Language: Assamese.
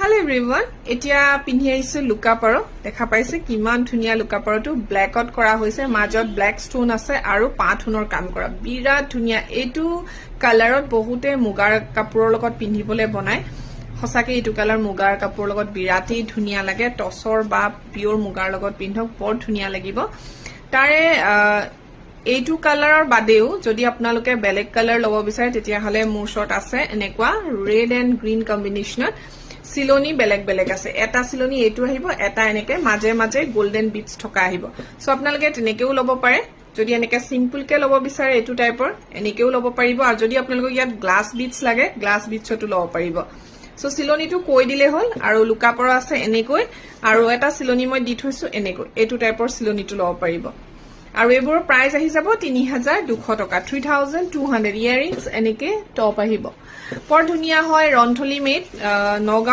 Hello everyone, এতিয়া পিন্ধি আইছো লুকাপাৰো দেখা পাইছে কিমান ধুনিয়া লুকাপাৰোটো ব্ল্যাকত কৰা হৈছে মাজত ব্ল্যাক ষ্টোন আছে আৰু পাথুনৰ কাম কৰা বিৰাট ধুনিয়া এটো কালাৰত বহুতে মুগাৰ কাপোৰৰ লগত পিন্ধিবলে বনায় হসাকে এটো কালাৰ মুগাৰ কাপোৰৰ লগত বিৰাটেই ধুনিয়া লাগে টসৰ বা পিওৰ মুগাৰ লগত পিন্ধক বৰ ধুনিয়া লাগিব তাৰে এইটো কালাৰৰ বাদেও যদি আপোনালোকে বেলেগ কালাৰ লব বিচাৰে তেতিয়া হলে মোৰ শট আছে এনেকুৱা ৰেড এন্ড গ্ৰীন কম্বিনেশনত সিলোনি বেলেগ আছে এটা সিলোনি এটো আহিব এটা এনেকে মাঝে মাঝে গোল্ডেন বিটস থকা আহিব সো আপোনালোকে তেনেকেও লব পাৰে যদি এনেকে সিম্পল কে লব বিচাৰে এটো টাইপৰ এনেকেও লব পাৰিব আৰু যদি আপোনালোকক ইয়াত গ্লাস বিটস লাগে গ্লাস বিটছটো লব পাৰিব সো সিলোনিটো কৈ দিলে হল আৰু লুকাপাৰো আছে এনেকৈ আৰু এটা সিলোনি মই দি থৈছো এনেকৈ এটো টাইপৰ সিলোনিটো লব পাৰিব আৰু এবোৰ প্ৰাইস আহি যাব 3200 টকা 3200 ইয়াৰিংস এনেকে টপ আহিব পৰ ধুনিয়া হয় ৰন্থলি মেড